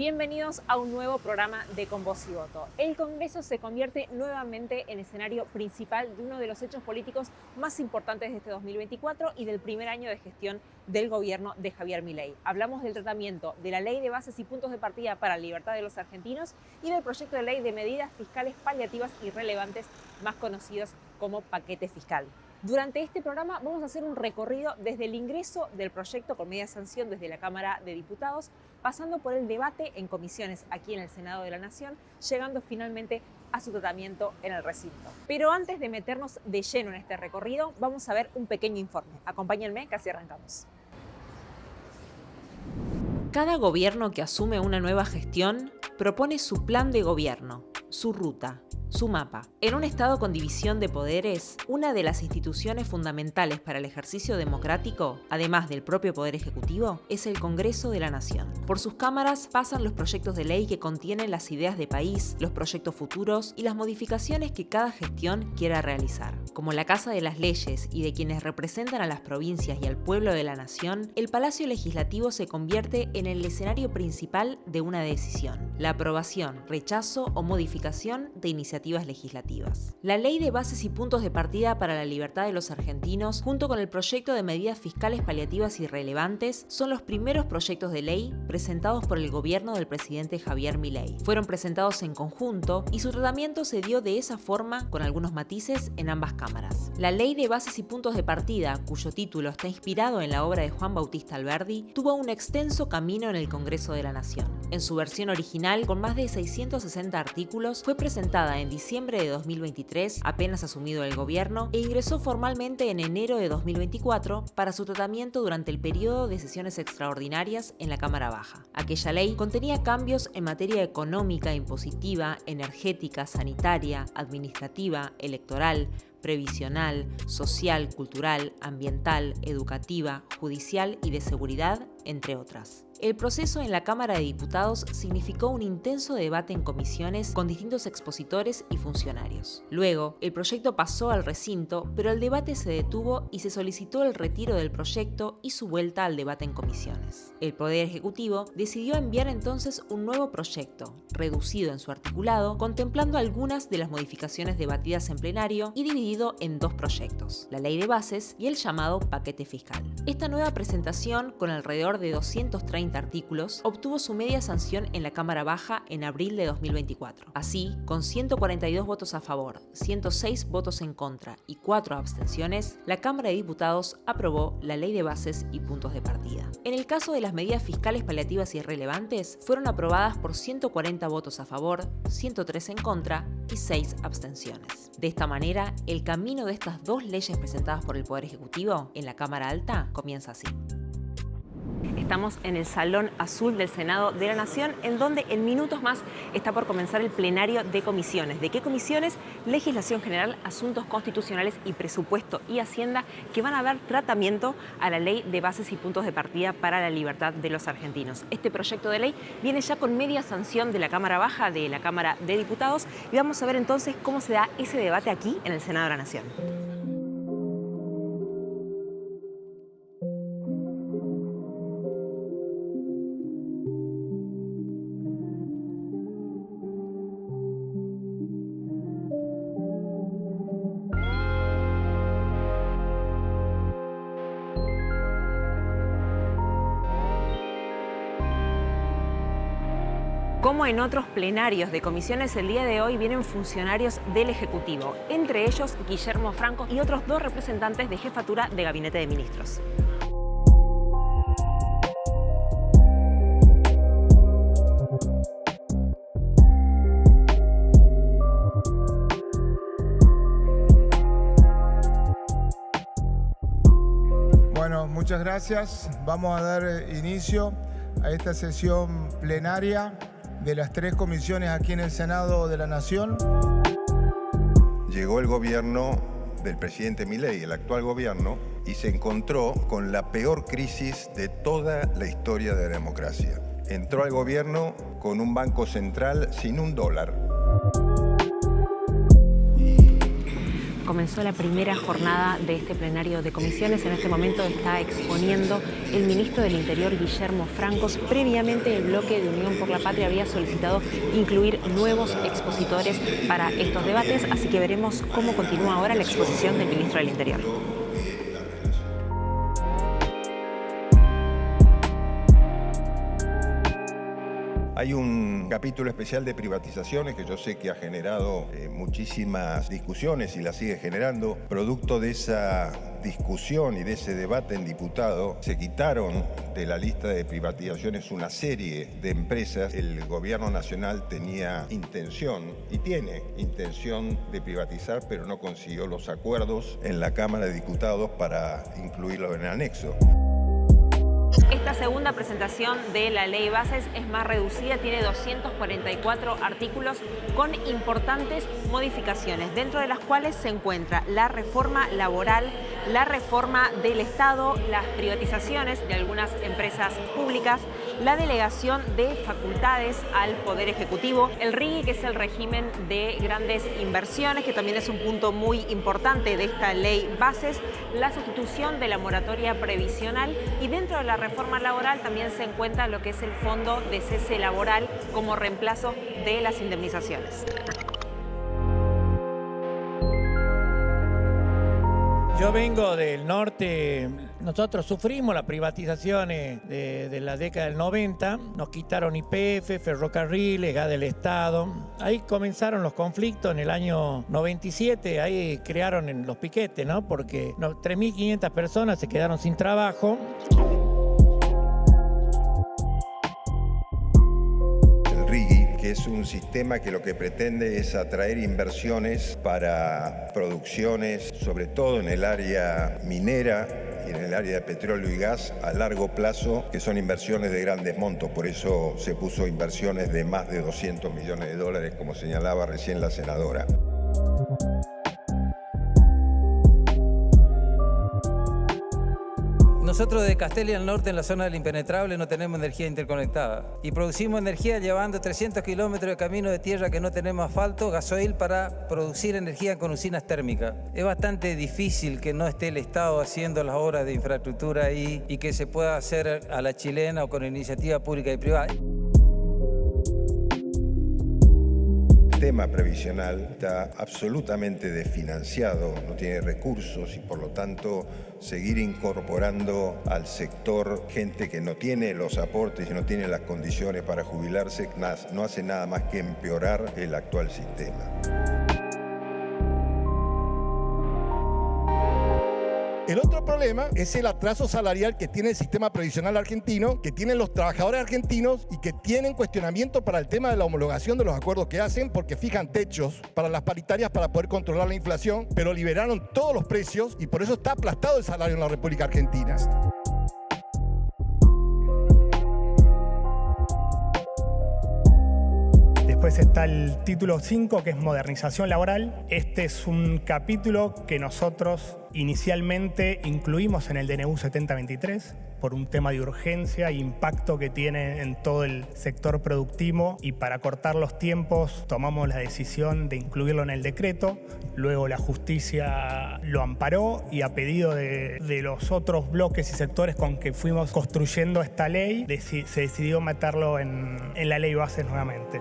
Bienvenidos a un nuevo programa de Con Voz y Voto. El Congreso se convierte nuevamente en escenario principal de uno de los hechos políticos más importantes de este 2024 y del primer año de gestión del gobierno de Javier Milei. Hablamos del tratamiento de la Ley de Bases y Puntos de Partida para la Libertad de los Argentinos y del proyecto de ley de medidas fiscales paliativas y relevantes, más conocidos como paquete fiscal. Durante este programa vamos a hacer un recorrido desde el ingreso del proyecto con media sanción desde la Cámara de Diputados, pasando por el debate en comisiones aquí en el Senado de la Nación, llegando finalmente a su tratamiento en el recinto. Pero antes de meternos de lleno en este recorrido, vamos a ver un pequeño informe. Acompáñenme, que así arrancamos. Cada gobierno que asume una nueva gestión propone su plan de gobierno, su ruta, su mapa. En un Estado con división de poderes, una de las instituciones fundamentales para el ejercicio democrático, además del propio Poder Ejecutivo, es el Congreso de la Nación. Por sus cámaras pasan los proyectos de ley que contienen las ideas de país, los proyectos futuros y las modificaciones que cada gestión quiera realizar. Como la Casa de las Leyes y de quienes representan a las provincias y al pueblo de la Nación, el Palacio Legislativo se convierte en el escenario principal de una decisión: la aprobación, rechazo o modificación de iniciativas legislativas. La Ley de Bases y Puntos de Partida para la Libertad de los Argentinos, junto con el proyecto de medidas fiscales paliativas y relevantes, son los primeros proyectos de ley presentados por el gobierno del presidente Javier Milei. Fueron presentados en conjunto y su tratamiento se dio de esa forma, con algunos matices, en ambas cámaras. La Ley de Bases y Puntos de Partida, cuyo título está inspirado en la obra de Juan Bautista Alberdi, tuvo un extenso camino en el Congreso de la Nación. En su versión original, con más de 660 artículos, fue presentada en diciembre de 2023, apenas asumido el gobierno, e ingresó formalmente en enero de 2024 para su tratamiento durante el periodo de sesiones extraordinarias en la Cámara Baja. Aquella ley contenía cambios en materia económica, impositiva, energética, sanitaria, administrativa, electoral, previsional, social, cultural, ambiental, educativa, judicial y de seguridad, entre otras. El proceso en la Cámara de Diputados significó un intenso debate en comisiones con distintos expositores y funcionarios. Luego, el proyecto pasó al recinto, pero el debate se detuvo y se solicitó el retiro del proyecto y su vuelta al debate en comisiones. El Poder Ejecutivo decidió enviar entonces un nuevo proyecto, reducido en su articulado, contemplando algunas de las modificaciones debatidas en plenario y dividido en dos proyectos: la Ley de Bases y el llamado paquete fiscal. Esta nueva presentación, con alrededor de 230 artículos, obtuvo su media sanción en la Cámara Baja en abril de 2024. Así, con 142 votos a favor, 106 votos en contra y 4 abstenciones, la Cámara de Diputados aprobó la Ley de Bases y Puntos de Partida. En el caso de las medidas fiscales paliativas y relevantes, fueron aprobadas por 140 votos a favor, 103 en contra y 6 abstenciones. De esta manera, el camino de estas dos leyes presentadas por el Poder Ejecutivo en la Cámara Alta comienza así. Estamos en el Salón Azul del Senado de la Nación, en donde en minutos más está por comenzar el plenario de comisiones. ¿De qué comisiones? Legislación General, Asuntos Constitucionales y Presupuesto y Hacienda, que van a dar tratamiento a la Ley de Bases y Puntos de Partida para la Libertad de los Argentinos. Este proyecto de ley viene ya con media sanción de la Cámara Baja, de la Cámara de Diputados, y vamos a ver entonces cómo se da ese debate aquí en el Senado de la Nación. Como en otros plenarios de comisiones, el día de hoy vienen funcionarios del Ejecutivo, entre ellos Guillermo Franco y otros dos representantes de jefatura de Gabinete de Ministros. Bueno, muchas gracias. Vamos a dar inicio a esta sesión plenaria de las tres comisiones aquí en el Senado de la Nación. Llegó el gobierno del presidente Milei, el actual gobierno, y se encontró con la peor crisis de toda la historia de la democracia. Entró al gobierno con un banco central sin $1. comenzó la primera jornada de este plenario de comisiones. En este momento está exponiendo el ministro del Interior, Guillermo Francos. Previamente, el bloque de Unión por la Patria había solicitado incluir nuevos expositores para estos debates, así que veremos cómo continúa ahora la exposición del ministro del Interior. Hay un capítulo especial de privatizaciones que yo sé que ha generado muchísimas discusiones y las sigue generando. Producto de esa discusión y de ese debate en diputado, se quitaron de la lista de privatizaciones una serie de empresas. El gobierno nacional tenía intención y tiene intención de privatizar, pero no consiguió los acuerdos en la Cámara de Diputados para incluirlos en el anexo. Esta segunda presentación de la ley bases es más reducida, tiene 244 artículos con importantes modificaciones, dentro de las cuales se encuentra la reforma laboral, la reforma del Estado, las privatizaciones de algunas empresas públicas, la delegación de facultades al Poder Ejecutivo, el RIGI, que es el régimen de grandes inversiones, que también es un punto muy importante de esta ley bases, la sustitución de la moratoria previsional, y dentro de la reforma laboral también se encuentra lo que es el fondo de cese laboral como reemplazo de las indemnizaciones. Yo vengo del norte. Nosotros sufrimos las privatizaciones de la década del 90. Nos quitaron YPF, ferrocarriles, gas del Estado. Ahí comenzaron los conflictos en el año 97. Ahí crearon los piquetes, ¿no? Porque 3.500 personas se quedaron sin trabajo. Que es un sistema que lo que pretende es atraer inversiones para producciones, sobre todo en el área minera y en el área de petróleo y gas a largo plazo, que son inversiones de grandes montos. Por eso se puso inversiones de más de 200 millones de dólares, como señalaba recién la senadora. Nosotros de Castelia al norte, en la zona del impenetrable, no tenemos energía interconectada. Y producimos energía llevando 300 kilómetros de camino de tierra que no tenemos asfalto, gasoil, para producir energía con usinas térmicas. Es bastante difícil que no esté el Estado haciendo las obras de infraestructura ahí y que se pueda hacer a la chilena o con iniciativa pública y privada. El tema previsional está absolutamente desfinanciado, no tiene recursos y por lo tanto seguir incorporando al sector gente que no tiene los aportes y no tiene las condiciones para jubilarse no hace nada más que empeorar el actual sistema. El otro problema es el atraso salarial que tiene el sistema previsional argentino, que tienen los trabajadores argentinos y que tienen cuestionamiento para el tema de la homologación de los acuerdos que hacen, porque fijan techos para las paritarias para poder controlar la inflación, pero liberaron todos los precios y por eso está aplastado el salario en la República Argentina. Después está el título 5, que es modernización laboral. Este es un capítulo que nosotros inicialmente incluimos en el DNU 7023 por un tema de urgencia e impacto que tiene en todo el sector productivo, y para cortar los tiempos tomamos la decisión de incluirlo en el decreto. Luego la justicia lo amparó y a pedido de los otros bloques y sectores con que fuimos construyendo esta ley, se decidió meterlo en la ley bases nuevamente.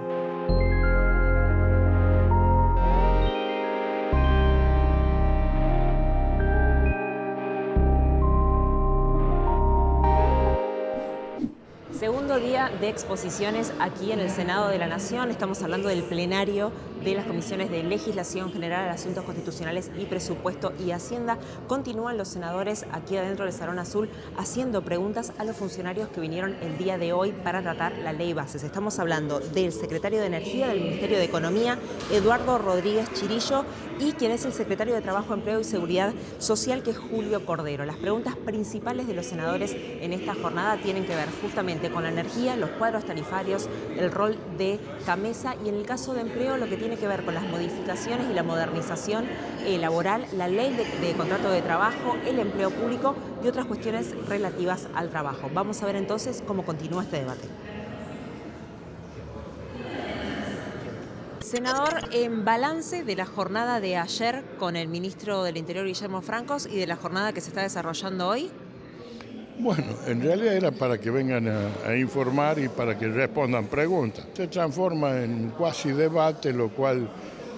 Segundo día de exposiciones aquí en el Senado de la Nación. Estamos hablando del plenario de las comisiones de Legislación General, Asuntos Constitucionales y Presupuesto y Hacienda. Continúan los senadores aquí adentro del Salón Azul haciendo preguntas a los funcionarios que vinieron el día de hoy para tratar la ley bases. Estamos hablando del secretario de Energía del Ministerio de Economía, Eduardo Rodríguez Chirillo, y quien es el secretario de Trabajo, Empleo y Seguridad Social, que es Julio Cordero. Las preguntas principales de los senadores en esta jornada tienen que ver justamente con la energía, los cuadros tarifarios, el rol de CAMESA y, en el caso de empleo, lo que tiene que ver con las modificaciones y la modernización laboral, la ley de contrato de trabajo, el empleo público y otras cuestiones relativas al trabajo. Vamos a ver entonces cómo continúa este debate. Senador, en balance de la jornada de ayer con el ministro del Interior, Guillermo Francos, y de la jornada que se está desarrollando hoy. Bueno, en realidad era para que vengan a informar y para que respondan preguntas. Se transforma en un cuasi debate, lo cual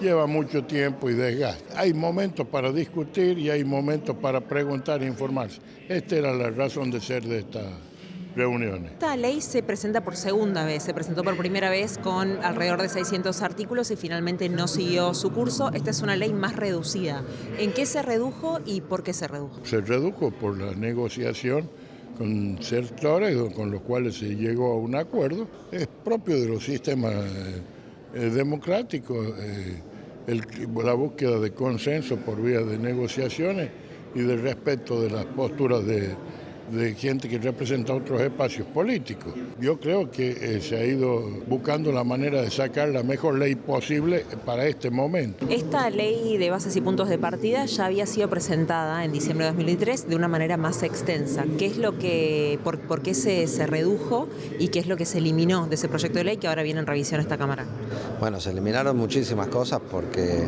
lleva mucho tiempo y desgaste. Hay momentos para discutir y hay momentos para preguntar e informarse. Esta era la razón de ser de esta reuniones. Esta ley se presenta por segunda vez, se presentó por primera vez con alrededor de 600 artículos y finalmente no siguió su curso. Esta es una ley más reducida. ¿En qué se redujo y por qué se redujo? Se redujo por la negociación con sectores con los cuales se llegó a un acuerdo. Es propio de los sistemas democráticos la búsqueda de consenso por vía de negociaciones y de respeto de las posturas de gente que representa otros espacios políticos. Yo creo que se ha ido buscando la manera de sacar la mejor ley posible para este momento. Esta ley de bases y puntos de partida ya había sido presentada en diciembre de 2023 de una manera más extensa. ¿Qué es lo que, por qué se redujo y qué es lo que se eliminó de ese proyecto de ley que ahora viene en revisión a esta Cámara? Bueno, se eliminaron muchísimas cosas porque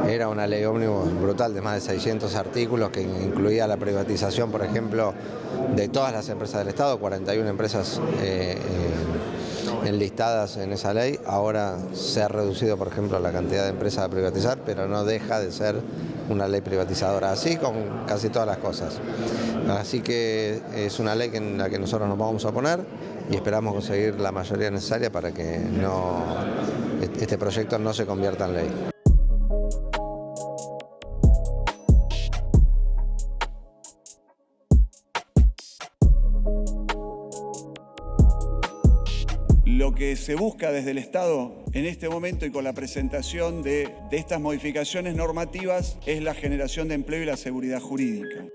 era una ley ómnibus brutal de más de 600 artículos que incluía la privatización, por ejemplo, de todas las empresas del Estado, 41 empresas enlistadas en esa ley. Ahora se ha reducido, por ejemplo, la cantidad de empresas a privatizar, pero no deja de ser una ley privatizadora, así con casi todas las cosas. Así que es una ley en la que nosotros nos vamos a oponer y esperamos conseguir la mayoría necesaria para que este proyecto no se convierta en ley. Lo que se busca desde el Estado en este momento y con la presentación de estas modificaciones normativas es la generación de empleo y la seguridad jurídica.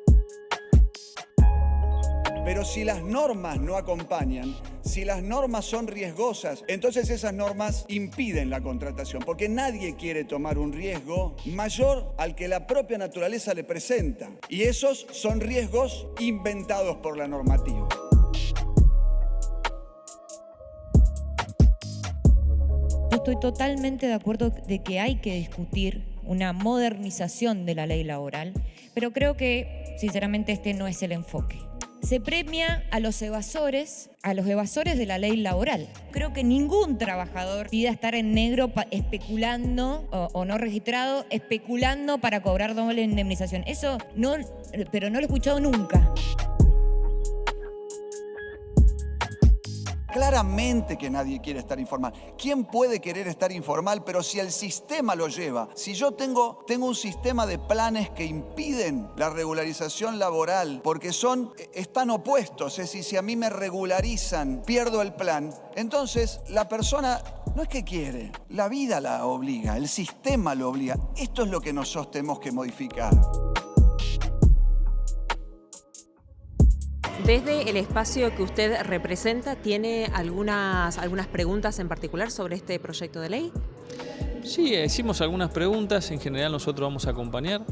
Pero si las normas no acompañan, si las normas son riesgosas, entonces esas normas impiden la contratación, porque nadie quiere tomar un riesgo mayor al que la propia naturaleza le presenta. Y esos son riesgos inventados por la normativa. Yo estoy totalmente de acuerdo de que hay que discutir una modernización de la ley laboral, pero creo que, sinceramente, este no es el enfoque. Se premia a los evasores de la ley laboral. Creo que ningún trabajador pida estar en negro especulando o no registrado, especulando para cobrar doble indemnización. Eso no, pero no lo he escuchado nunca. Claramente que nadie quiere estar informal. ¿Quién puede querer estar informal? Pero si el sistema lo lleva, si yo tengo un sistema de planes que impiden la regularización laboral porque están opuestos, es decir, si a mí me regularizan, pierdo el plan, entonces la persona no es que quiere, la vida la obliga, el sistema lo obliga. Esto es lo que nosotros tenemos que modificar. Desde el espacio que usted representa, ¿tiene algunas preguntas en particular sobre este proyecto de ley? Sí, hicimos algunas preguntas. En general nosotros vamos a acompañar,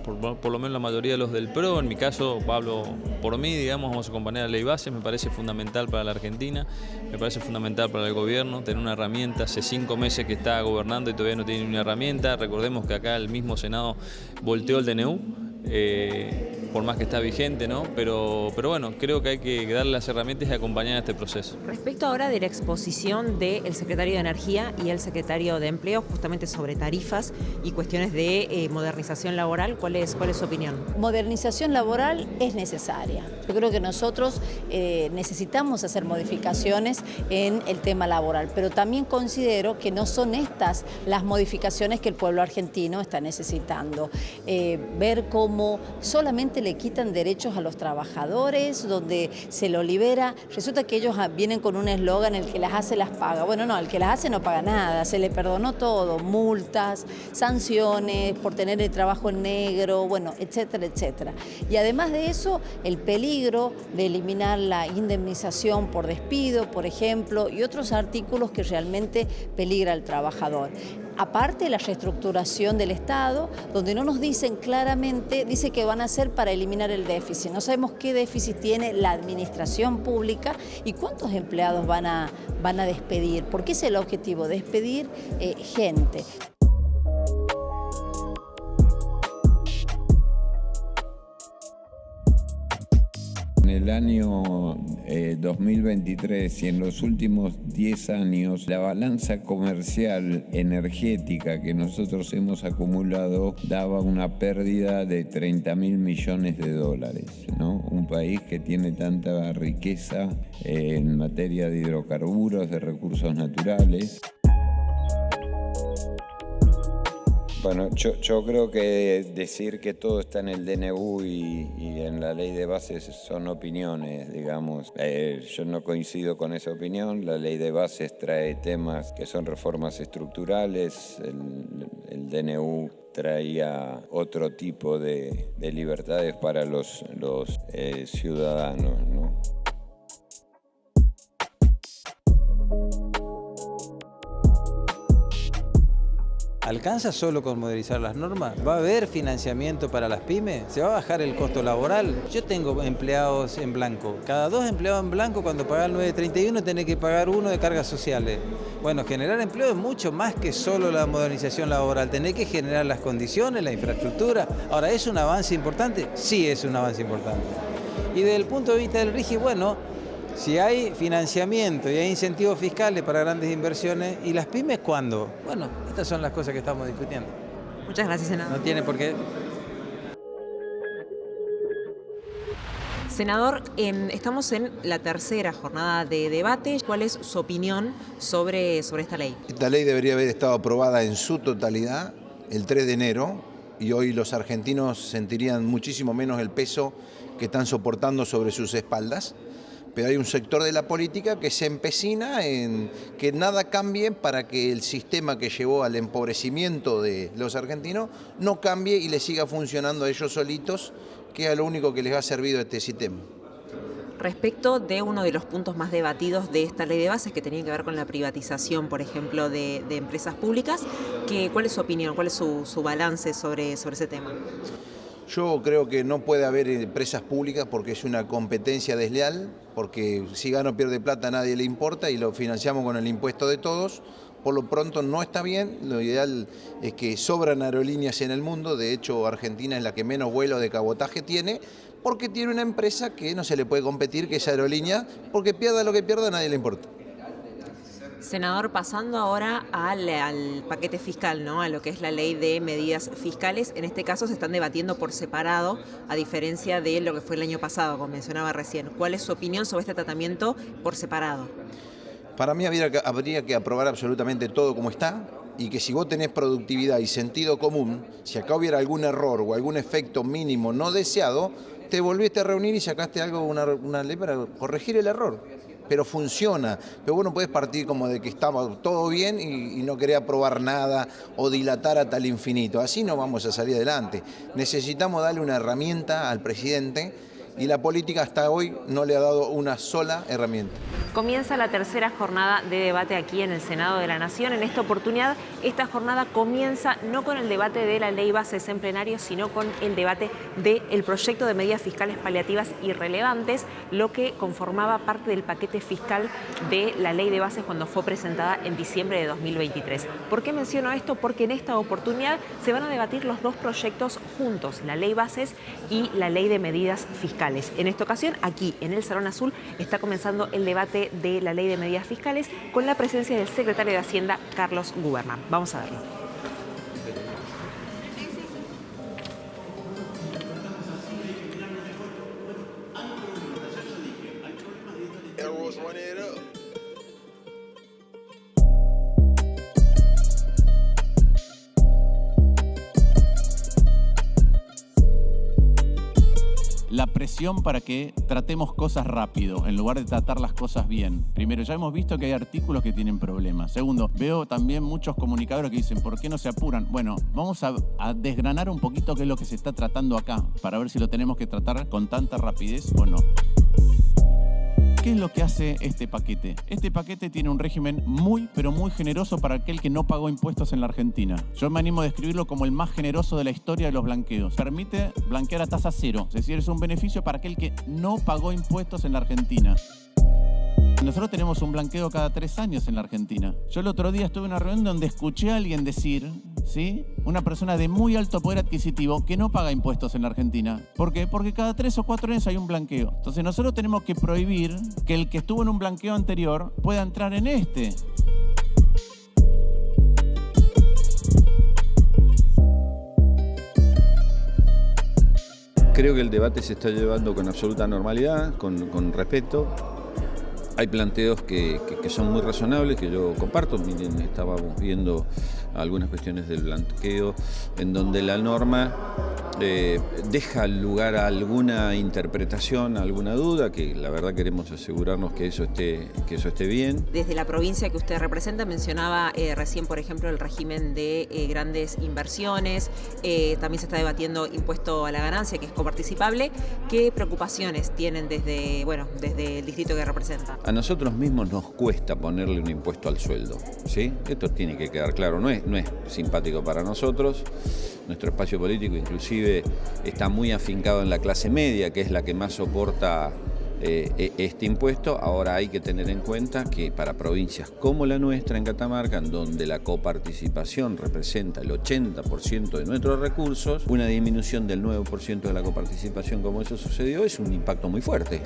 por lo menos la mayoría de los del PRO. En mi caso, hablo por mí, digamos, vamos a acompañar a la ley base. Me parece fundamental para la Argentina, me parece fundamental para el gobierno tener una herramienta. Hace 5 meses que está gobernando y todavía no tiene ni una herramienta. Recordemos que acá el mismo Senado volteó el DNU. Por más que está vigente, ¿no? Pero bueno, creo que hay que darle las herramientas y acompañar a este proceso. Respecto ahora de la exposición del secretario de Energía y el secretario de Empleo, justamente sobre tarifas y cuestiones de modernización laboral, ¿cuál es su opinión? Modernización laboral es necesaria. Yo creo que nosotros necesitamos hacer modificaciones en el tema laboral, pero también considero que no son estas las modificaciones que el pueblo argentino está necesitando. Ver cómo solamente le quitan derechos a los trabajadores, donde se lo libera. Resulta que ellos vienen con un eslogan, el que las hace las paga. Bueno, no, el que las hace no paga nada, se le perdonó todo, multas, sanciones por tener el trabajo en negro, bueno, etcétera, etcétera. Y además de eso, el peligro de eliminar la indemnización por despido, por ejemplo, y otros artículos que realmente peligra al trabajador. Aparte de la reestructuración del Estado, donde no nos dicen claramente, dice que van a hacer para eliminar el déficit. No sabemos qué déficit tiene la administración pública y cuántos empleados van a despedir, porque ese es el objetivo, despedir gente. En el año 2023 y en los últimos 10 años, la balanza comercial energética que nosotros hemos acumulado daba una pérdida de 30.000 millones de dólares, ¿no? Un país que tiene tanta riqueza en materia de hidrocarburos, de recursos naturales. Bueno, yo creo que decir que todo está en el DNU y en la ley de bases son opiniones, digamos. Yo no coincido con esa opinión. La ley de bases trae temas que son reformas estructurales. El DNU traía otro tipo de libertades para los ciudadanos, ¿no? ¿Alcanza solo con modernizar las normas? ¿Va a haber financiamiento para las pymes? ¿Se va a bajar el costo laboral? Yo tengo empleados en blanco. Cada 2 empleados en blanco, cuando pagas el 931, tenés que pagar 1 de cargas sociales. Bueno, generar empleo es mucho más que solo la modernización laboral. Tenés que generar las condiciones, la infraestructura. Ahora, ¿es un avance importante? Sí, es un avance importante. Y desde el punto de vista del RIGI, bueno, si hay financiamiento y hay incentivos fiscales para grandes inversiones, ¿y las pymes cuándo? Bueno, estas son las cosas que estamos discutiendo. Muchas gracias, senador. No tiene por qué. Senador, estamos en la tercera jornada de debate. ¿Cuál es su opinión sobre esta ley? Esta ley debería haber estado aprobada en su totalidad el 3 de enero y hoy los argentinos sentirían muchísimo menos el peso que están soportando sobre sus espaldas. Pero hay un sector de la política que se empecina en que nada cambie para que el sistema que llevó al empobrecimiento de los argentinos no cambie y les siga funcionando a ellos solitos, que es lo único que les ha servido a este sistema. Respecto de uno de los puntos más debatidos de esta ley de bases, que tenía que ver con la privatización, por ejemplo, de empresas públicas, ¿cuál es su opinión, cuál es su balance sobre ese tema? Yo creo que no puede haber empresas públicas porque es una competencia desleal, porque si gana o pierde plata a nadie le importa y lo financiamos con el impuesto de todos. Por lo pronto no está bien, lo ideal es que sobran aerolíneas en el mundo, de hecho Argentina es la que menos vuelos de cabotaje tiene, porque tiene una empresa que no se le puede competir, que es Aerolínea, porque pierda lo que pierda a nadie le importa. Senador, pasando ahora al paquete fiscal, ¿no? A lo que es la ley de medidas fiscales, en este caso se están debatiendo por separado, a diferencia de lo que fue el año pasado, como mencionaba recién. ¿Cuál es su opinión sobre este tratamiento por separado? Para mí habría que aprobar absolutamente todo como está y que si vos tenés productividad y sentido común, si acá hubiera algún error o algún efecto mínimo no deseado, te volviste a reunir y sacaste una ley para corregir el error. Pero funciona, pero vos no podés partir como de que estaba todo bien y no querer aprobar nada o dilatar hasta el infinito. Así no vamos a salir adelante. Necesitamos darle una herramienta al presidente y la política hasta hoy no le ha dado una sola herramienta. Comienza la tercera jornada de debate aquí en el Senado de la Nación. En esta oportunidad, esta jornada comienza no con el debate de la ley bases en plenario, sino con el debate del proyecto de medidas fiscales paliativas y relevantes, lo que conformaba parte del paquete fiscal de la ley de bases cuando fue presentada en diciembre de 2023. ¿Por qué menciono esto? Porque en esta oportunidad se van a debatir los dos proyectos juntos, la ley bases y la ley de medidas fiscales. En esta ocasión, aquí en el Salón Azul, está comenzando el debate de la ley de medidas fiscales con la presencia del secretario de Hacienda, Carlos Guberman. Vamos a verlo. La presión para que tratemos cosas rápido, en lugar de tratar las cosas bien. Primero, ya hemos visto que hay artículos que tienen problemas. Segundo, veo también muchos comunicadores que dicen, ¿por qué no se apuran? Bueno, vamos a desgranar un poquito qué es lo que se está tratando acá, para ver si lo tenemos que tratar con tanta rapidez o no. ¿Qué es lo que hace este paquete? Este paquete tiene un régimen muy, pero muy generoso para aquel que no pagó impuestos en la Argentina. Yo me animo a describirlo como el más generoso de la historia de los blanqueos. Permite blanquear a tasa cero, es decir, es un beneficio para aquel que no pagó impuestos en la Argentina. Nosotros tenemos un blanqueo cada 3 años en la Argentina. Yo el otro día estuve en una reunión donde escuché a alguien decir, ¿sí?, una persona de muy alto poder adquisitivo que no paga impuestos en la Argentina. ¿Por qué? Porque cada 3 o 4 años hay un blanqueo. Entonces nosotros tenemos que prohibir que el que estuvo en un blanqueo anterior pueda entrar en este. Creo que el debate se está llevando con absoluta normalidad, con respeto. Hay planteos que son muy razonables, que yo comparto. Miren, estábamos viendo algunas cuestiones del blanqueo en donde la norma deja lugar a alguna interpretación, a alguna duda, que la verdad queremos asegurarnos que eso esté bien. Desde la provincia que usted representa, mencionaba recién, por ejemplo, el régimen de grandes inversiones. También se está debatiendo impuesto a la ganancia, que es coparticipable. ¿Qué preocupaciones tienen desde el distrito que representa? A nosotros mismos nos cuesta ponerle un impuesto al sueldo, ¿sí? Esto tiene que quedar claro, no es simpático para nosotros. Nuestro espacio político inclusive está muy afincado en la clase media, que es la que más soporta este impuesto. Ahora hay que tener en cuenta que para provincias como la nuestra en Catamarca, donde la coparticipación representa el 80% de nuestros recursos, una disminución del 9% de la coparticipación como eso sucedió es un impacto muy fuerte.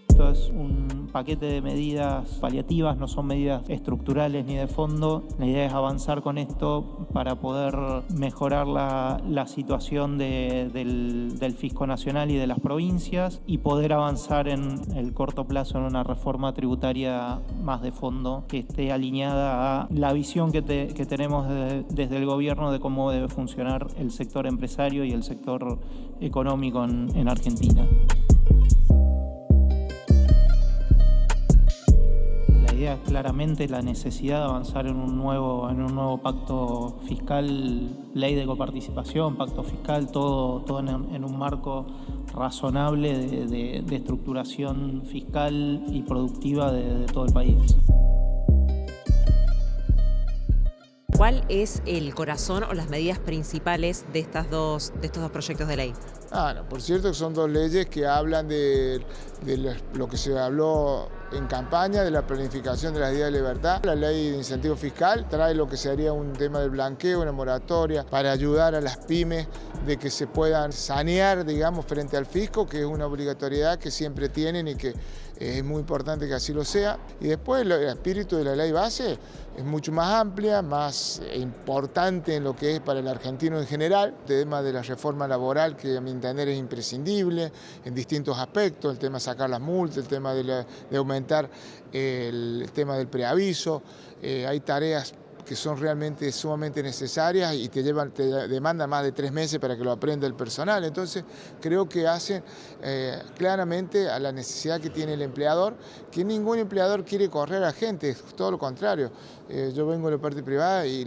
Esto es un paquete de medidas paliativas, no son medidas estructurales ni de fondo. La idea es avanzar con esto para poder mejorar la situación del Fisco Nacional y de las provincias y poder avanzar en el corto plazo en una reforma tributaria más de fondo que esté alineada a la visión que tenemos desde el gobierno de cómo debe funcionar el sector empresario y el sector económico en Argentina. La idea es claramente la necesidad de avanzar en un nuevo pacto fiscal, ley de coparticipación, pacto fiscal, todo en un marco razonable de estructuración fiscal y productiva de todo el país. ¿Cuál es el corazón o las medidas principales de estos dos proyectos de ley? Por cierto, son 2 leyes que hablan de lo que se habló en campaña, de la planificación de las días de libertad. La ley de incentivo fiscal trae lo que sería un tema del blanqueo, una moratoria, para ayudar a las pymes de que se puedan sanear, digamos, frente al fisco, que es una obligatoriedad que siempre tienen y que es muy importante que así lo sea. Y después el espíritu de la ley base es mucho más amplia, más importante en lo que es para el argentino en general. El tema de la reforma laboral, que a mi entender es imprescindible en distintos aspectos, el tema de sacar las multas, el tema de aumentar el tema del preaviso. Hay tareas que son realmente sumamente necesarias y te demandan más de 3 meses para que lo aprenda el personal. Entonces creo que hacen claramente a la necesidad que tiene el empleador, que ningún empleador quiere correr a gente, es todo lo contrario. Yo vengo de la parte privada y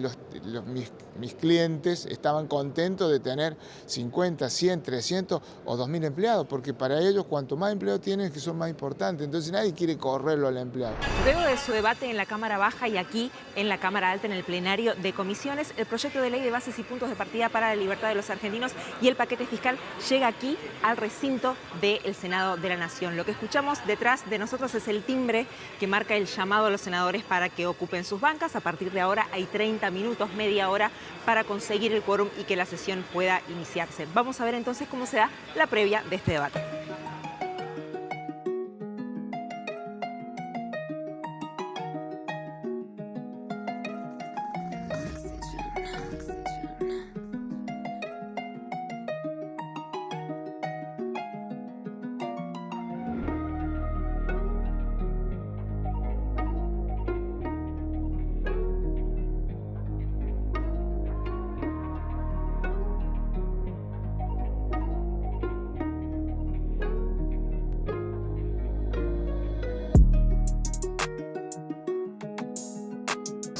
mis clientes estaban contentos de tener 50, 100, 300 o 2.000 empleados, porque para ellos cuanto más empleados tienen, que son más importantes. Entonces nadie quiere correrlo al empleado. Luego de su debate en la Cámara Baja y aquí en la Cámara Alta, en el plenario de comisiones, el proyecto de ley de bases y puntos de partida para la libertad de los argentinos y el paquete fiscal llega aquí al recinto del Senado de la Nación. Lo que escuchamos detrás de nosotros es el timbre que marca el llamado a los senadores para que ocupen sus bancas. A partir de ahora hay 30 minutos, media hora, para conseguir el quórum y que la sesión pueda iniciarse. Vamos a ver entonces cómo se da la previa de este debate.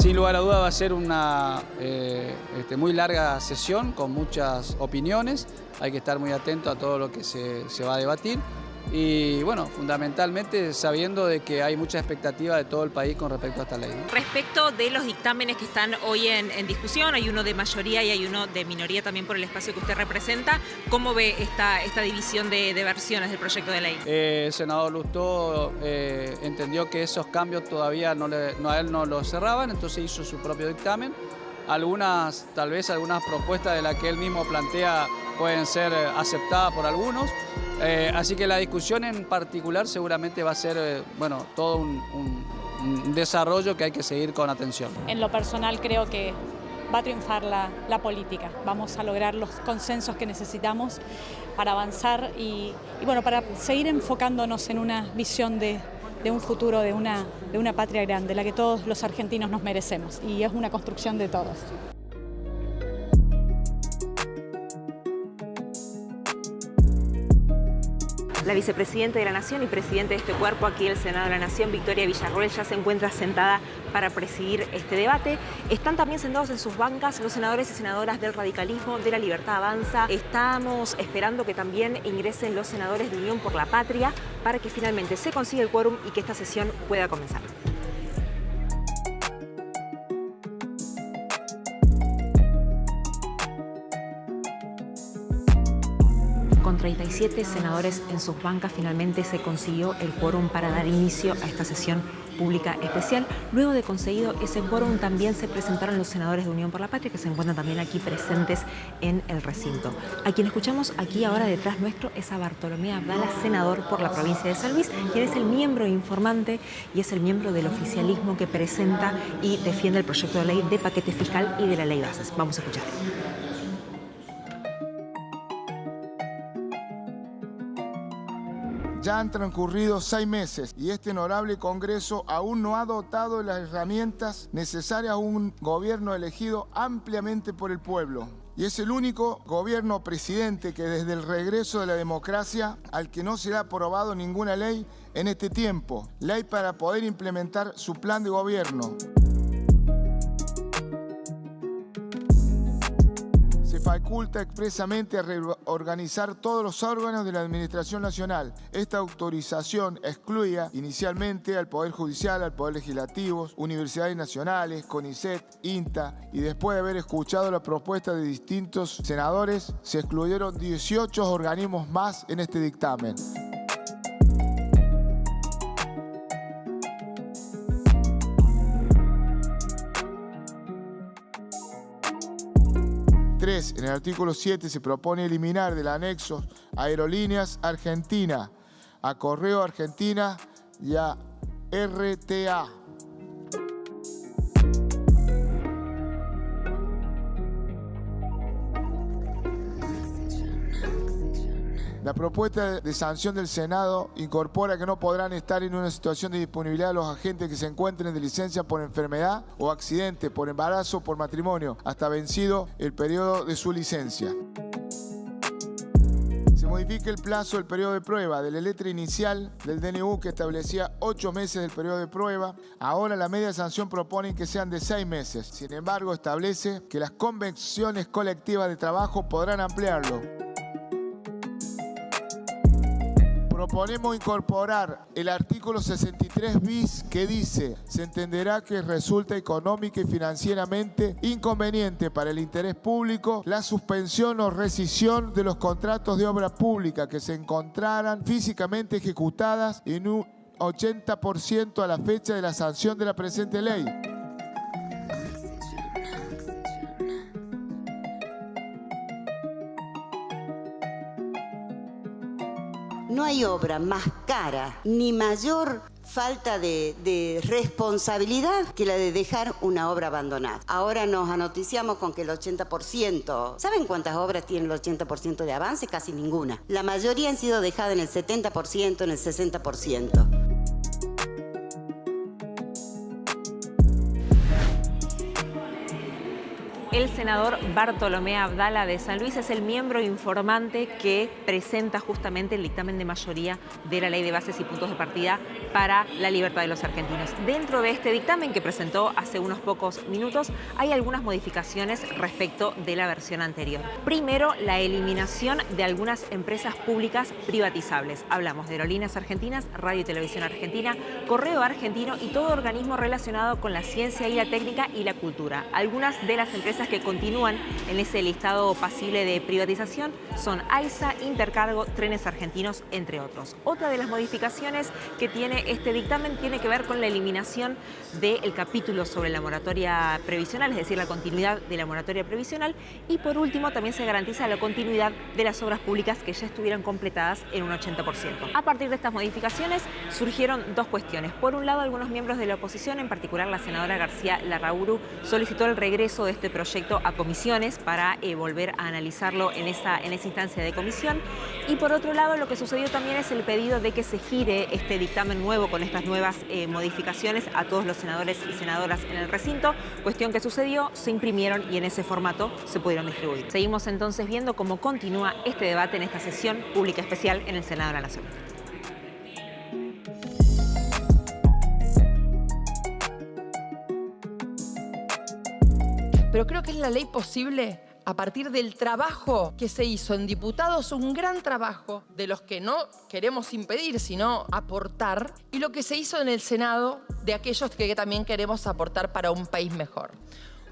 Sin lugar a duda va a ser una muy larga sesión con muchas opiniones. Hay que estar muy atento a todo lo que se va a debatir. Y bueno, fundamentalmente sabiendo de que hay mucha expectativa de todo el país con respecto a esta ley, ¿no? Respecto de los dictámenes que están hoy en discusión, hay uno de mayoría y hay uno de minoría también por el espacio que usted representa. ¿Cómo ve esta división de versiones del proyecto de ley? El senador Lustó entendió que esos cambios todavía a él no los cerraban, entonces hizo su propio dictamen. Tal vez algunas propuestas de las que él mismo plantea pueden ser aceptadas por algunos. Así que la discusión en particular seguramente va a ser todo un desarrollo que hay que seguir con atención. En lo personal creo que va a triunfar la política. Vamos a lograr los consensos que necesitamos para avanzar y para seguir enfocándonos en una visión de un futuro, de una patria grande, la que todos los argentinos nos merecemos, y es una construcción de todos. La vicepresidenta de la Nación y presidente de este cuerpo aquí del Senado de la Nación, Victoria Villarroel, ya se encuentra sentada para presidir este debate. Están también sentados en sus bancas los senadores y senadoras del radicalismo, de La Libertad Avanza. Estamos esperando que también ingresen los senadores de Unión por la Patria para que finalmente se consiga el quórum y que esta sesión pueda comenzar. Con 37 senadores en sus bancas, finalmente se consiguió el quórum para dar inicio a esta sesión pública especial. Luego de conseguido ese quórum, también se presentaron los senadores de Unión por la Patria, que se encuentran también aquí presentes en el recinto. A quien escuchamos aquí ahora detrás nuestro es a Bartolomé Abdala, senador por la provincia de San Luis, quien es el miembro informante y es el miembro del oficialismo que presenta y defiende el proyecto de ley de paquete fiscal y de la ley bases. Vamos a escuchar. Ya han transcurrido 6 meses y este honorable Congreso aún no ha dotado de las herramientas necesarias a un gobierno elegido ampliamente por el pueblo. Y es el único gobierno presidente que desde el regreso de la democracia al que no se le ha aprobado ninguna ley en este tiempo, ley para poder implementar su plan de gobierno. Se faculta expresamente a reorganizar todos los órganos de la Administración Nacional. Esta autorización excluía inicialmente al Poder Judicial, al Poder Legislativo, universidades nacionales, CONICET, INTA, y después de haber escuchado la propuesta de distintos senadores, se excluyeron 18 organismos más en este dictamen. En el artículo 7 se propone eliminar del anexo a Aerolíneas Argentina, a Correo Argentina y a RTA. La propuesta de sanción del Senado incorpora que no podrán estar en una situación de disponibilidad los agentes que se encuentren de licencia por enfermedad o accidente, por embarazo o por matrimonio, hasta vencido el periodo de su licencia. Se modifica el plazo del periodo de prueba de la letra inicial del DNU que establecía 8 meses del periodo de prueba. Ahora la media sanción propone que sean de 6 meses. Sin embargo, establece que las convenciones colectivas de trabajo podrán ampliarlo. Proponemos incorporar el artículo 63 bis que dice: se entenderá que resulta económica y financieramente inconveniente para el interés público la suspensión o rescisión de los contratos de obra pública que se encontraran físicamente ejecutadas en un 80% a la fecha de la sanción de la presente ley. No hay obra más cara ni mayor falta de responsabilidad que la de dejar una obra abandonada. Ahora nos anoticiamos con que el 80%... ¿Saben cuántas obras tienen el 80% de avance? Casi ninguna. La mayoría han sido dejadas en el 70%, en el 60%. El senador Bartolomé Abdala de San Luis es el miembro informante que presenta justamente el dictamen de mayoría de la Ley de Bases y Puntos de Partida para la Libertad de los Argentinos. Dentro de este dictamen que presentó hace unos pocos minutos hay algunas modificaciones respecto de la versión anterior. Primero, la eliminación de algunas empresas públicas privatizables. Hablamos de Aerolíneas Argentinas, Radio y Televisión Argentina, Correo Argentino y todo organismo relacionado con la ciencia y la técnica y la cultura. Algunas de las empresas que continúan en ese listado pasible de privatización son AISA, Intercargo, Trenes Argentinos, entre otros. Otra de las modificaciones que tiene este dictamen tiene que ver con la eliminación del capítulo sobre la moratoria previsional, es decir, la continuidad de la moratoria previsional, y por último también se garantiza la continuidad de las obras públicas que ya estuvieron completadas en un 80%. A partir de estas modificaciones surgieron dos cuestiones. Por un lado, algunos miembros de la oposición, en particular la senadora García Larrauru, solicitó el regreso de este proyecto a comisiones para volver a analizarlo en esa instancia de comisión. Y por otro lado, lo que sucedió también es el pedido de que se gire este dictamen nuevo con estas nuevas modificaciones a todos los senadores y senadoras en el recinto, cuestión que sucedió, se imprimieron y en ese formato se pudieron distribuir. Seguimos entonces viendo cómo continúa este debate en esta sesión pública especial en el Senado de la Nación. Pero creo que es la ley posible a partir del trabajo que se hizo en diputados, un gran trabajo de los que no queremos impedir, sino aportar, y lo que se hizo en el Senado de aquellos que también queremos aportar para un país mejor.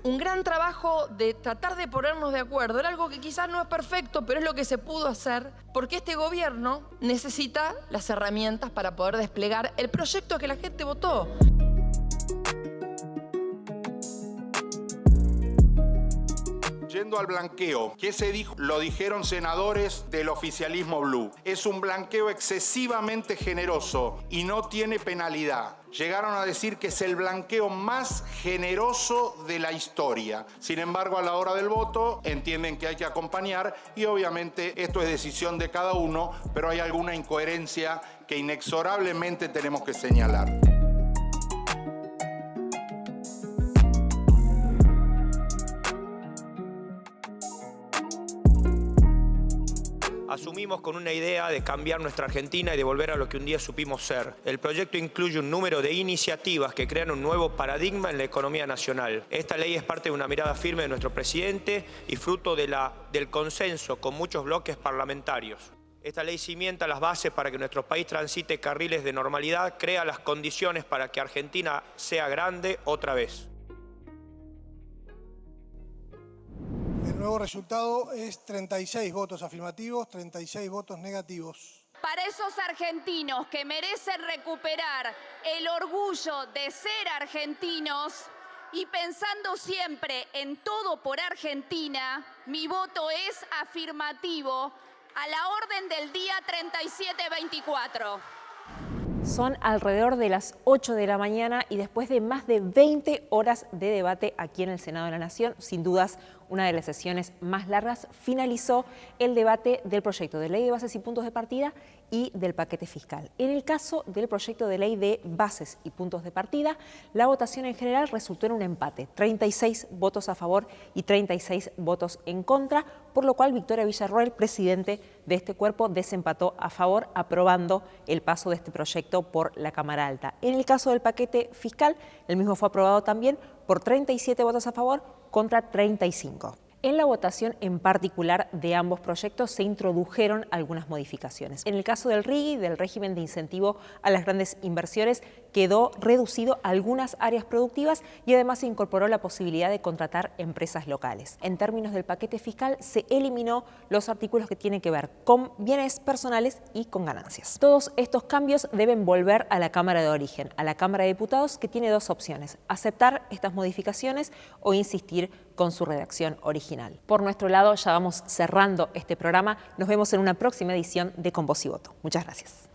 Un gran trabajo de tratar de ponernos de acuerdo. Era algo que quizás no es perfecto, pero es lo que se pudo hacer, porque este gobierno necesita las herramientas para poder desplegar el proyecto que la gente votó. Yendo al blanqueo, ¿qué se dijo? Lo dijeron senadores del oficialismo blue. Es un blanqueo excesivamente generoso y no tiene penalidad. Llegaron a decir que es el blanqueo más generoso de la historia. Sin embargo, a la hora del voto entienden que hay que acompañar y obviamente esto es decisión de cada uno, pero hay alguna incoherencia que inexorablemente tenemos que señalar. Asumimos con una idea de cambiar nuestra Argentina y de volver a lo que un día supimos ser. El proyecto incluye un número de iniciativas que crean un nuevo paradigma en la economía nacional. Esta ley es parte de una mirada firme de nuestro presidente y fruto del consenso con muchos bloques parlamentarios. Esta ley cimienta las bases para que nuestro país transite carriles de normalidad, crea las condiciones para que Argentina sea grande otra vez. El nuevo resultado es 36 votos afirmativos, 36 votos negativos. Para esos argentinos que merecen recuperar el orgullo de ser argentinos y pensando siempre en todo por Argentina, mi voto es afirmativo a la orden del día 3724. Son alrededor de las 8 de la mañana y después de más de 20 horas de debate aquí en el Senado de la Nación, sin dudas una de las sesiones más largas, finalizó el debate del proyecto de ley de bases y puntos de partida y del paquete fiscal. En el caso del proyecto de ley de bases y puntos de partida, la votación en general resultó en un empate, 36 votos a favor y 36 votos en contra, por lo cual Victoria Villarroel, presidente de este cuerpo, desempató a favor, aprobando el paso de este proyecto por la Cámara Alta. En el caso del paquete fiscal, el mismo fue aprobado también por 37 votos a favor contra 35. En la votación en particular de ambos proyectos se introdujeron algunas modificaciones. En el caso del RIGI, del régimen de incentivo a las grandes inversiones, quedó reducido a algunas áreas productivas y además se incorporó la posibilidad de contratar empresas locales. En términos del paquete fiscal, se eliminó los artículos que tienen que ver con bienes personales y con ganancias. Todos estos cambios deben volver a la Cámara de origen, a la Cámara de Diputados, que tiene dos opciones: aceptar estas modificaciones o insistir con su redacción original. Por nuestro lado, ya vamos cerrando este programa. Nos vemos en una próxima edición de Con Voz y Voto. Muchas gracias.